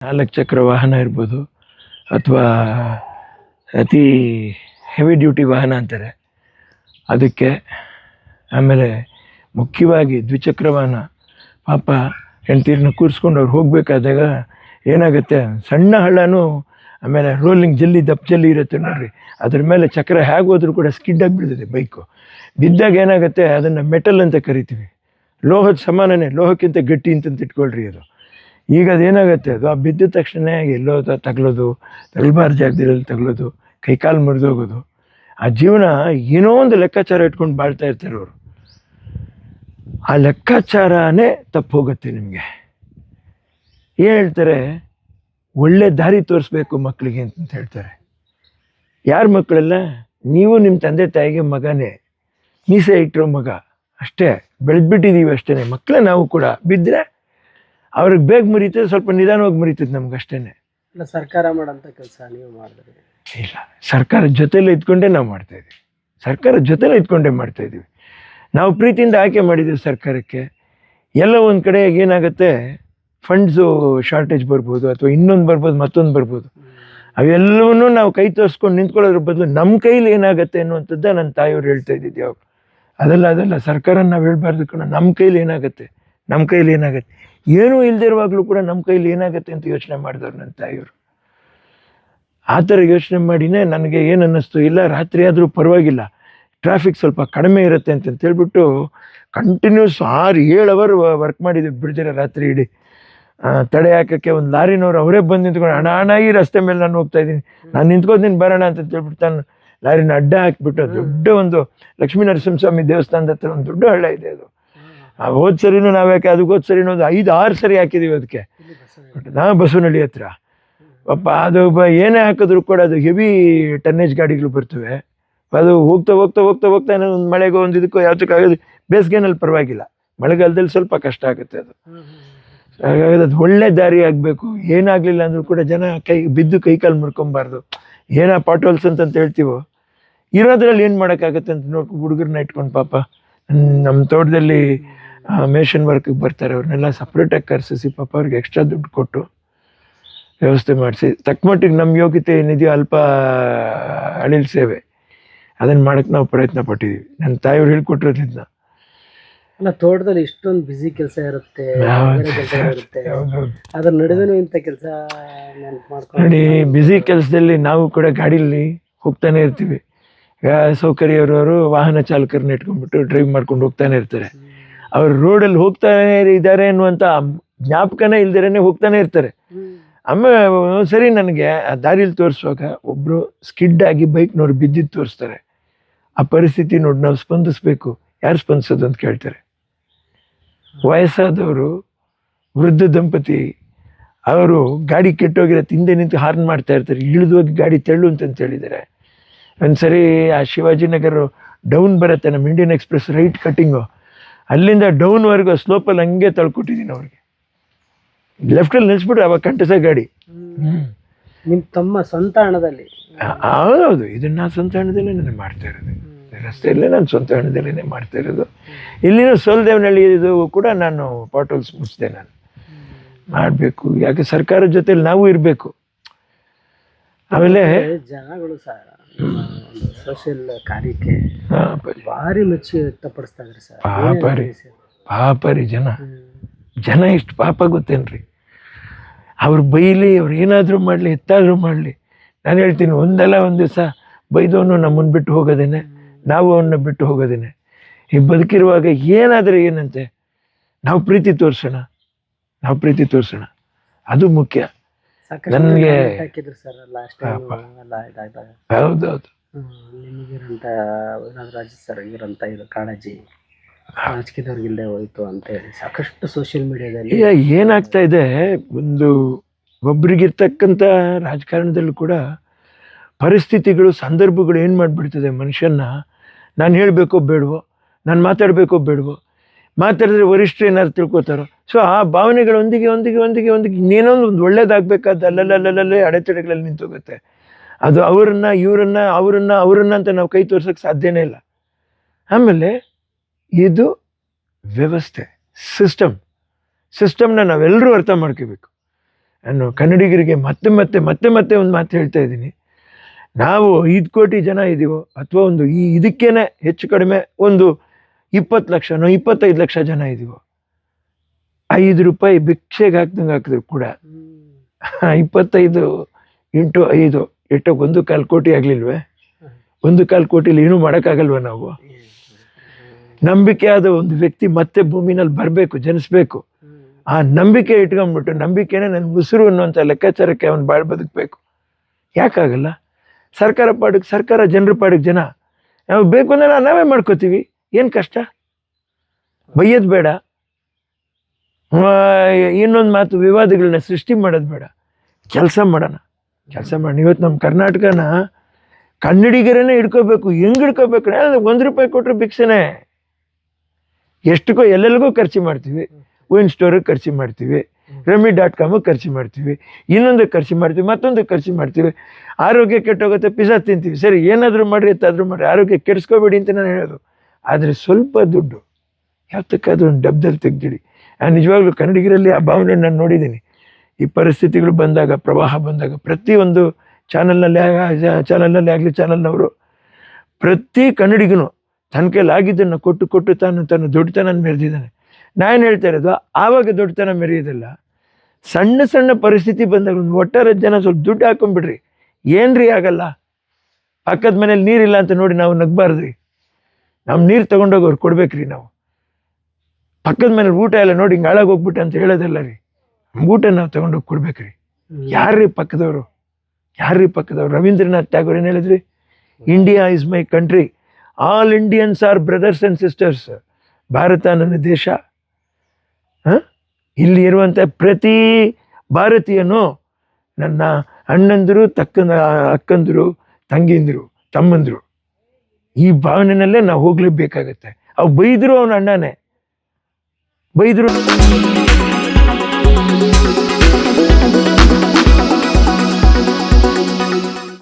4 ಚಕ್ರ ವಾಹನ ಇರ್ಬೋದು ಅಥವಾ ಅತಿ ಹೆವಿ ಡ್ಯೂಟಿ ವಾಹನ ಅಂತಾರೆ ಅದಕ್ಕೆ. ಆಮೇಲೆ ಮುಖ್ಯವಾಗಿ ದ್ವಿಚಕ್ರ ವಾಹನ ಪಾಪ ಹೆಂಡ್ತೀರನ್ನ ಕೂರಿಸ್ಕೊಂಡು ಅವ್ರು ಹೋಗಬೇಕಾದಾಗ ಏನಾಗುತ್ತೆ, ಸಣ್ಣ ಹಳ್ಳನೂ ಆಮೇಲೆ ರೋಲಿಂಗ್ ಜಲ್ಲಿ ದಪ್ಪ ಜಲ್ಲಿ ಇರುತ್ತೆ ನೋಡ್ರಿ, ಅದ್ರ ಮೇಲೆ ಚಕ್ರ ಹೇಗೆ ಹೋದ್ರೂ ಕೂಡ ಸ್ಕಿಡ್ಡಾಗಿ ಬೀಳ್ತದೆ ಬೈಕು. ಬಿದ್ದಾಗ ಏನಾಗುತ್ತೆ, ಅದನ್ನು ಮೆಟಲ್ ಅಂತ ಕರಿತೀವಿ, ಲೋಹದ ಸಮಾನನೇ, ಲೋಹಕ್ಕಿಂತ ಗಟ್ಟಿ ಅಂತ ಇಟ್ಕೊಳ್ರಿ ಅದು. ಈಗ ಅದೇನಾಗುತ್ತೆ, ಅದು ಆ ಬಿದ್ದ ತಕ್ಷಣ ಎಲ್ಲೋ ತಗಲೋದು, ತಗಲ್ಬಾರ ಜಾಗದಲ್ಲಿ ತಗಲೋದು, ಕೈಕಾಲು ಮುರಿದೋಗೋದು. ಆ ಜೀವನ ಏನೋ ಒಂದು ಲೆಕ್ಕಾಚಾರ ಇಟ್ಕೊಂಡು ಬಾಳ್ತಾ ಇರ್ತಾರೆ ಅವರು. ಆ ಲೆಕ್ಕಾಚಾರನೇ ತಪ್ಪು ಹೋಗುತ್ತೆ ನಿಮಗೆ. ಏನು ಹೇಳ್ತಾರೆ, ಒಳ್ಳೆ ದಾರಿ ತೋರಿಸ್ಬೇಕು ಮಕ್ಕಳಿಗೆ ಅಂತ ಹೇಳ್ತಾರೆ. ಯಾರ ಮಕ್ಕಳೆಲ್ಲ, ನೀವು ನಿಮ್ಮ ತಂದೆ ತಾಯಿಗೆ ಮಗನೇ, ಮೀಸೆ ಇಟ್ಟಿರೋ ಮಗ ಅಷ್ಟೇ, ಬೆಳೆದ್ಬಿಟ್ಟಿದ್ದೀವಿ ಅಷ್ಟೇ. ಮಕ್ಕಳೇ ನಾವು ಕೂಡ ಬಿದ್ದರೆ ಅವ್ರಿಗೆ ಬೇಗ ಮುರಿತದೆ, ಸ್ವಲ್ಪ ನಿಧಾನವಾಗಿ ಮುರಿತದೆ ನಮ್ಗೆ ಅಷ್ಟೇ. ಇಲ್ಲ ಸರ್ಕಾರ ಮಾಡೋಂಥ ಕೆಲಸ ನೀವು ಮಾಡಿದ್ರಿ? ಇಲ್ಲ, ಸರ್ಕಾರದ ಜೊತೆಲೇ ಇದ್ಕೊಂಡೇ ನಾವು ಮಾಡ್ತಾಯಿದ್ದೀವಿ. ಸರ್ಕಾರದ ಜೊತೆಲೇ ಇದ್ಕೊಂಡೇ ಮಾಡ್ತಾಯಿದ್ದೀವಿ. ನಾವು ಪ್ರೀತಿಯಿಂದ ಆಯ್ಕೆ ಮಾಡಿದ್ದೀವಿ ಸರ್ಕಾರಕ್ಕೆ. ಎಲ್ಲ ಒಂದು ಕಡೆ ಏನಾಗುತ್ತೆ, ಫಂಡ್ಸು ಶಾರ್ಟೇಜ್ ಬರ್ಬೋದು, ಅಥವಾ ಇನ್ನೊಂದು ಬರ್ಬೋದು, ಮತ್ತೊಂದು ಬರ್ಬೋದು. ಅವೆಲ್ಲವನ್ನೂ ನಾವು ಕೈ ತೋರಿಸ್ಕೊಂಡು ನಿಂತ್ಕೊಳ್ಳೋದ್ರ ಬದಲು ನಮ್ಮ ಕೈಲಿ ಏನಾಗುತ್ತೆ ಅನ್ನುವಂಥದ್ದು ನನ್ನ ತಾಯಿಯವ್ರು ಹೇಳ್ತಾ ಇದ್ದಿದ್ದು ಯಾವಾಗ. ಅದೆಲ್ಲ ಸರ್ಕಾರ ನಾವು ಹೇಳ್ಬಾರ್ದು ಕಣ, ನಮ್ಮ ಕೈಲಿ ಏನಾಗುತ್ತೆ, ಏನೂ ಇಲ್ದಿರುವಾಗಲೂ ಕೂಡ ನಮ್ಮ ಕೈಲಿ ಏನಾಗುತ್ತೆ ಅಂತ ಯೋಚನೆ ಮಾಡಿದವ್ರು ನನ್ನ ತಾಯಿಯವರು. ಆ ಥರ ಯೋಚನೆ ಮಾಡಿನೇ ನನಗೆ ಏನು ಅನ್ನಿಸ್ತು, ಇಲ್ಲ ರಾತ್ರಿ ಆದರೂ ಪರವಾಗಿಲ್ಲ, ಟ್ರಾಫಿಕ್ ಸ್ವಲ್ಪ ಕಡಿಮೆ ಇರುತ್ತೆ ಅಂತ ಹೇಳ್ಬಿಟ್ಟು ಕಂಟಿನ್ಯೂಸ್ 6-7 ಅವರ್ ವರ್ಕ್ ಮಾಡಿದ್ವಿ ಬಿಡ್ದಿರ ರಾತ್ರಿ ಇಡೀ. ತಡೆ ಹಾಕೋಕ್ಕೆ ಒಂದು ಲಾರಿನವ್ರು ಅವರೇ ಬಂದು ನಿಂತ್ಕೊಂಡು, ಹಣ ಈ ರಸ್ತೆ ಮೇಲೆ ನಾನು ಹೋಗ್ತಾ ಇದ್ದೀನಿ, ನಾನು ನಿಂತ್ಕೋತೀನಿ ಬರೋಣ ಅಂತ ಹೇಳ್ಬಿಟ್ಟು ತಾನು ಲಾರಿನ ಅಡ್ಡ ಹಾಕಿಬಿಟ್ಟು, ದೊಡ್ಡ ಒಂದು ಲಕ್ಷ್ಮೀ ನರಸಿಂಹಸ್ವಾಮಿ ದೇವಸ್ಥಾನದ ಹತ್ರ ಒಂದು ದೊಡ್ಡ ಹಳ್ಳ ಇದೆ ಅದು. ಹೋದ್ ಸರಿನೂ ನಾವು ಯಾಕೆ, ಅದಕ್ಕೆ ಹೋದ್ ಸರಿನೂ ಒಂದು 5-6 ಸರಿ ಹಾಕಿದ್ದೀವಿ ಅದಕ್ಕೆ. ನಾವು ಬಸವನಹಳ್ಳಿ ಹತ್ರ ಪಾಪ ಅದು ಏನೇ ಹಾಕಿದ್ರು ಕೂಡ ಅದು ಹೆವಿ ಟನ್ನೇಜ್ ಗಾಡಿಗಳು ಬರ್ತವೆ. ಅದು ಹೋಗ್ತಾ ಏನೋ ಒಂದು ಮಳೆಗೋ ಒಂದು ಇದಕ್ಕೋ ಯಾವ್ದಕ್ಕಾಗೋದು, ಬೇಸಿಗೆನಲ್ಲಿ ಪರವಾಗಿಲ್ಲ, ಮಳೆಗಾಲದಲ್ಲಿ ಸ್ವಲ್ಪ ಕಷ್ಟ ಆಗುತ್ತೆ ಅದು. ಹಾಗಾಗಿ ಅದು ಒಳ್ಳೆ ದಾರಿ ಆಗಬೇಕು. ಏನಾಗಲಿಲ್ಲ ಅಂದರೂ ಕೂಡ ಜನ ಬಿದ್ದು ಕೈಕಾಲು ಮುರ್ಕೊಬಾರ್ದು. ಏನೋ ಪಾಟೋಲ್ಸ್ ಅಂತ ಹೇಳ್ತೀವೋ, ಇರೋದ್ರಲ್ಲಿ ಏನು ಮಾಡೋಕ್ಕಾಗತ್ತೆ ಅಂತ ನೋಡ್ಕೊಂಡು ಹುಡುಗರನ್ನ ಇಟ್ಕೊಂಡು ಪಾಪ ನಮ್ಮ ತೋಟದಲ್ಲಿ ಮೇಷನ್ ವರ್ಕಿಗೆ ಬರ್ತಾರೆ, ಅವ್ರನ್ನೆಲ್ಲ ಸಪ್ರೇಟಾಗಿ ಕರೆಸಿಸಿ ಪಾಪ ಅವ್ರಿಗೆ ಎಕ್ಸ್ಟ್ರಾ ದುಡ್ಡು ಕೊಟ್ಟು ವ್ಯವಸ್ಥೆ ಮಾಡಿಸಿ, ತಕ್ಕಮಟ್ಟಿಗೆ ನಮ್ಮ ಯೋಗ್ಯತೆ ಏನಿದೆಯೋ ಅಲ್ಪ ಅಳಿಲ್ ಸೇವೆ ಅದನ್ನು ಮಾಡೋಕ್ಕೆ ನಾವು ಪ್ರಯತ್ನ ಪಟ್ಟಿದ್ದೀವಿ. ನನ್ನ ತಾಯಿಯವ್ರು ಹೇಳ್ಕೊಟ್ಟಿರೋದ್ರಿಂದ. ಅಲ್ಲ, ತೋಟದಲ್ಲಿ ಇಷ್ಟೊಂದು ಬ್ಯುಸಿ ಕೆಲಸ ಇರುತ್ತೆ, ಅದ್ರ ನಡುವೆನೂ ಇಂಥ ಕೆಲಸ ನೋಡಿ. ಬ್ಯುಸಿ ಕೆಲಸದಲ್ಲಿ ನಾವು ಕೂಡ ಗಾಡೀಲಿ ಹೋಗ್ತಾನೆ ಇರ್ತೀವಿ. ಸೌಕರ್ಯವರು ವಾಹನ ಚಾಲಕರನ್ನ ಇಟ್ಕೊಂಡ್ಬಿಟ್ಟು ಡ್ರೈವ್ ಮಾಡ್ಕೊಂಡು ಹೋಗ್ತಾನೆ ಇರ್ತಾರೆ. ಅವ್ರು ರೋಡಲ್ಲಿ ಹೋಗ್ತಾನೆ ಇದ್ದಾರೆ ಅನ್ನುವಂಥ ಜ್ಞಾಪಕನೇ ಇಲ್ದಿರೇ ಹೋಗ್ತಾನೆ ಇರ್ತಾರೆ. ಆಮೇಲೆ ಸರಿ ನನಗೆ ಆ ದಾರಿಲಿ ತೋರಿಸುವಾಗ ಒಬ್ಬರು ಸ್ಕಿಡ್ ಆಗಿ ಬೈಕ್ನವ್ರು ಬಿದ್ದಿದ್ದು ತೋರಿಸ್ತಾರೆ. ಆ ಪರಿಸ್ಥಿತಿ ನೋಡಿ ನಾವು ಸ್ಪಂದಿಸ್ಬೇಕು. ಯಾರು ಸ್ಪಂದಿಸೋದು ಅಂತ ಕೇಳ್ತಾರೆ. ವಯಸ್ಸಾದವರು, ವೃದ್ಧ ದಂಪತಿ, ಅವರು ಗಾಡಿ ಕೆಟ್ಟೋಗಿರತ್ತೆ, ಹಿಂದೆ ನಿಂತು ಹಾರ್ನ್ ಮಾಡ್ತಾ ಇರ್ತಾರೆ, ಇಳಿದೋಗಿ ಗಾಡಿ ತೆಳ್ಳು ಅಂತ ಹೇಳಿದ್ದಾರೆ. ಒಂದ್ಸರಿ ಆ ಶಿವಾಜಿನಗರ ಡೌನ್ ಬರುತ್ತೆ, ನಮ್ಮ ಇಂಡಿಯನ್ ಎಕ್ಸ್ಪ್ರೆಸ್ ರೈಟ್ ಕಟ್ಟಿಂಗು, ಅಲ್ಲಿಂದ ಡೌನ್ವರೆಗೂ ಸ್ಲೋಪಲ್ಲಿ ಹಂಗೆ ತಳ್ಕೊಟ್ಟಿದ್ದೀನಿ ಅವ್ರಿಗೆ. ಲೆಫ್ಟಲ್ಲಿ ನಿಲ್ಲಿಸ್ಬಿಟ್ರೆ ಅವಾಗ ಕಂಟಸ ಗಾಡಿ. ನಿಮ್ಮ ತಮ್ಮ ಸ್ವಂತ ಹಣದಲ್ಲಿ? ಹೌದು, ಇದನ್ನು ನಾನು ಸ್ವಂತ ಹಣದಲ್ಲೇ ನಾನು ಮಾಡ್ತಾ ಇರೋದು. ರಸ್ತೆಯಲ್ಲೇ ನಾನು ಸ್ವಂತ ಹಣದಲ್ಲೇ ಮಾಡ್ತಾ ಇರೋದು. ಇಲ್ಲಿನೂ ಸೋಲ್ದೇವನಹಳ್ಳಿ ಇದು ಕೂಡ ನಾನು ಪಾಟೋಲ್ಸ್ ಮುಚ್ಚಿದೆ. ನಾನು ಮಾಡಬೇಕು, ಯಾಕೆ ಸರ್ಕಾರದ ಜೊತೆಲಿ ನಾವು ಇರಬೇಕು. ಆಮೇಲೆ ಜನಗಳು ಸಹ ಸೋಷಿಯಲ್ ಕಾರ್ಯಕ್ಕೆ ಭಾರಿ ಮೆಚ್ಚಿ ವ್ಯಕ್ತಪಡಿಸ್ತಾ ಇದ್ದಾರೆ ಸರ್. ಪಾಪರಿ ಜನ ಇಷ್ಟು ಪಾಪ ಗೊತ್ತೇನ್ರಿ. ಅವ್ರು ಬೈಲಿ, ಅವ್ರು ಏನಾದರೂ ಮಾಡಲಿ, ಎತ್ತಾದರೂ ಮಾಡಲಿ, ನಾನು ಹೇಳ್ತೀನಿ, ಒಂದಲ್ಲ ಒಂದು ದಿವಸ ಬೈದವನು ನಮ್ಮನ್ನು ಬಿಟ್ಟು ಹೋಗೋದೇನೆ, ನಾವು ಅವನ್ನ ಬಿಟ್ಟು ಹೋಗೋದೇನೆ. ಈ ಬದುಕಿರುವಾಗ ಏನಾದರೂ ಏನಂತೆ, ನಾವು ಪ್ರೀತಿ ತೋರಿಸೋಣ, ಅದು ಮುಖ್ಯ ನನಗೆ. ಹೌದೌದು, ನಿಮಗಿರಂತ ಸರ್ ಇರಂತ ಇದು ಕಾಳಜಿ ರಾಜಕೀಯದವ್ರಿಗಿಲ್ಲದೆ ಹೋಯ್ತು ಅಂತ ಹೇಳಿ ಸಾಕಷ್ಟು ಸೋಷಿಯಲ್ ಮೀಡಿಯಾದಲ್ಲಿ ಏನಾಗ್ತಾ ಇದೆ, ಒಬ್ರಿಗಿರ್ತಕ್ಕಂಥ ರಾಜಕಾರಣದಲ್ಲೂ ಕೂಡ ಪರಿಸ್ಥಿತಿಗಳು, ಸಂದರ್ಭಗಳು ಏನು ಮಾಡಿಬಿಡ್ತದೆ ಮನುಷ್ಯನ. ನಾನು ಹೇಳಬೇಕೋ ಬೇಡವೋ, ನಾನು ಮಾತಾಡಬೇಕೋ ಬೇಡವೋ, ಮಾತಾಡಿದ್ರೆ ವರಿಷ್ಠರು ಏನಾದ್ರು ತಿಳ್ಕೊತಾರೋ. ಸೊ ಆ ಭಾವನೆಗಳೊಂದಿಗೆ ಇನ್ನೇನೋ ಒಂದು ಒಳ್ಳೇದಾಗಬೇಕಾದ ಅಲ್ಲಲ್ಲೇ ಅಡೆತಡೆಗಳಲ್ಲಿ ನಿಂತೋಗುತ್ತೆ. ಅದು ಅವರನ್ನ ಅಂತ ನಾವು ಕೈ ತೋರ್ಸೋಕ್ಕೆ ಸಾಧ್ಯನೇ ಇಲ್ಲ. ಆಮೇಲೆ ಇದು ವ್ಯವಸ್ಥೆ, ಸಿಸ್ಟಮ್ನ ನಾವೆಲ್ಲರೂ ಅರ್ಥ ಮಾಡ್ಕೋಬೇಕು. ನಾನು ಕನ್ನಡಿಗರಿಗೆ ಮತ್ತೆ ಮತ್ತೆ ಮತ್ತೆ ಮತ್ತೆ ಒಂದು ಮಾತು ಹೇಳ್ತಾ ಇದ್ದೀನಿ. ನಾವು 5 ಕೋಟಿ ಜನ ಇದ್ದೀವೋ ಅಥವಾ ಒಂದು ಇದಕ್ಕೇನೆ ಹೆಚ್ಚು ಕಡಿಮೆ ಒಂದು 20 ಲಕ್ಷನೋ 25 ಲಕ್ಷ ಜನ ಇದ್ದೀವೋ, 5 ರೂಪಾಯಿ ಭಿಕ್ಷೆಗೆ ಹಾಕಿದ್ರು ಕೂಡ 25 ಇಂಟು 5 ಎಷ್ಟೋ 1.25 ಕೋಟಿ ಆಗ್ಲಿಲ್ವೇ? 1.25 ಕೋಟಿಲಿ ಏನೂ ಮಾಡೋಕ್ಕಾಗಲ್ವ ನಾವು? ನಂಬಿಕೆ ಆದ ಒಂದು ವ್ಯಕ್ತಿ ಮತ್ತೆ ಭೂಮಿನಲ್ಲಿ ಬರಬೇಕು, ಜನಿಸ್ಬೇಕು. ಆ ನಂಬಿಕೆ ಇಟ್ಕೊಂಡ್ಬಿಟ್ಟು ನಂಬಿಕೆನೇ ನನ್ನ ಉಸಿರು ಅನ್ನುವಂಥ ಲೆಕ್ಕಾಚಾರಕ್ಕೆ ಅವನು ಬದುಕಬೇಕು. ಯಾಕಾಗಲ್ಲ? ಸರ್ಕಾರ ಪಾಡಿಗೆ ಸರ್ಕಾರ, ಜನರ ಪಾಡಿಗೆ ಜನ. ನಾವು ಬೇಕು ಅಂದ್ರೆ ನಾವೇ ಮಾಡ್ಕೋತೀವಿ. ಏನು ಕಷ್ಟ? ಬೈಯೋದು ಬೇಡ, ಇನ್ನೊಂದು ಮಾತು ವಿವಾದಗಳನ್ನ ಸೃಷ್ಟಿ ಮಾಡೋದು ಬೇಡ. ಕೆಲಸ ಮಾಡೋಣ. ಇವತ್ತು ನಮ್ಮ ಕರ್ನಾಟಕನ ಕನ್ನಡಿಗರನ್ನೇ ಹಿಡ್ಕೋಬೇಕು. ಹೆಂಗೆ ಹಿಡ್ಕೋಬೇಕು? 1 ರೂಪಾಯಿ ಕೊಟ್ಟರೆ ಭಿಕ್ಷೆನೇ. ಎಷ್ಟಕ್ಕೋ ಎಲ್ಲೆಲ್ಗೋ ಖರ್ಚು ಮಾಡ್ತೀವಿ. ವೈನ್ ಸ್ಟೋರಿಗೆ ಖರ್ಚು ಮಾಡ್ತೀವಿ, Rummy.com ಖರ್ಚು ಮಾಡ್ತೀವಿ, ಇನ್ನೊಂದಕ್ಕೆ ಖರ್ಚು ಮಾಡ್ತೀವಿ, ಮತ್ತೊಂದಕ್ಕೆ ಖರ್ಚು ಮಾಡ್ತೀವಿ. ಆರೋಗ್ಯ ಕೆಟ್ಟೋಗುತ್ತೆ, ಪಿಜ್ಜಾ ತಿಂತೀವಿ. ಸರಿ, ಏನಾದರೂ ಮಾಡಿರಿ ಎತ್ತಾದರೂ ಮಾಡಿರಿ, ಆರೋಗ್ಯ ಕೆಡಿಸ್ಕೋಬೇಡಿ ಅಂತ ನಾನು ಹೇಳೋದು. ಆದರೆ ಸ್ವಲ್ಪ ದುಡ್ಡು ಯಾವತ್ತಕ್ಕಾದ್ರೂ ಒಂದು ಡಬ್ಬದಲ್ಲಿ ತೆಗ್ದಿಡಿ. ನಾನು ನಿಜವಾಗ್ಲೂ ಕನ್ನಡಿಗರಲ್ಲಿ ಆ ಭಾವನೆ ನಾನು ನೋಡಿದ್ದೀನಿ. ಈ ಪರಿಸ್ಥಿತಿಗಳು ಬಂದಾಗ, ಪ್ರವಾಹ ಬಂದಾಗ, ಪ್ರತಿಯೊಂದು ಚಾನಲ್ನಲ್ಲಿ ಆಗಲಿ ಚಾನಲ್ನವರು ಪ್ರತಿ ಕನ್ನಡಿಗನು ತನ್ನ ಕೈಲಾಗಿದ್ದನ್ನು ಕೊಟ್ಟು ತನ್ನ ದೊಡ್ಡತನ ಮೆರೆದಿದ್ದಾನೆ. ನಾನು ಹೇಳ್ತಾ ಇರೋದು, ಆವಾಗ ದೊಡ್ಡತನ ಮೆರೆಯೋದಿಲ್ಲ. ಸಣ್ಣ ಪರಿಸ್ಥಿತಿ ಬಂದಾಗ ಒಂದು ಒಟ್ಟಾರೆ ಜನ ಸ್ವಲ್ಪ ದುಡ್ಡು ಹಾಕೊಂಡ್ಬಿಡ್ರಿ. ಏನ್ರಿ ಆಗಲ್ಲ? ಪಕ್ಕದ ಮನೇಲಿ ನೀರಿಲ್ಲ ಅಂತ ನೋಡಿ ನಾವು ನಗ್ಬಾರ್ದ್ರಿ. ನಮ್ಮ ನೀರು ತೊಗೊಂಡೋಗಿ ಅವ್ರು ಕೊಡ್ಬೇಕ್ರಿ. ನಾವು ಪಕ್ಕದ ಮನೇಲಿ ಊಟ ಎಲ್ಲ ನೋಡಿ ಹಿಂಗೆ ಹಾಳಾಗಿ ಹೋಗ್ಬಿಟ್ಟೆ ಅಂತ ಹೇಳೋದಲ್ಲ ರೀ. ಊಟ ನಾವು ತೊಗೊಂಡೋಗಿ ಕೊಡ್ಬೇಕ್ರಿ. ಯಾರ್ರೀ ಪಕ್ಕದವರು? ರವೀಂದ್ರನಾಥ್ ಟ್ಯಾಗೋರ್ ಏನು ಹೇಳಿದ್ರಿ? India is my country, all Indians are brothers and sisters. Bharat ನನ್ನ ದೇಶ. ಇಲ್ಲಿ ಇರುವಂಥ ಪ್ರತಿ ಭಾರತೀಯನು ನನ್ನ ಅಣ್ಣಂದರು, ಅಕ್ಕಂದರು, ತಂಗಿಂದರು, ತಮ್ಮಂದರು. ಈ ಭಾವನೆಯಲ್ಲೇ ನಾವು ಹೋಗ್ಲೇಬೇಕಾಗತ್ತೆ. ಅವು ಬೈದರು ಅವನ ಅಣ್ಣನೇ ಬೈದರು.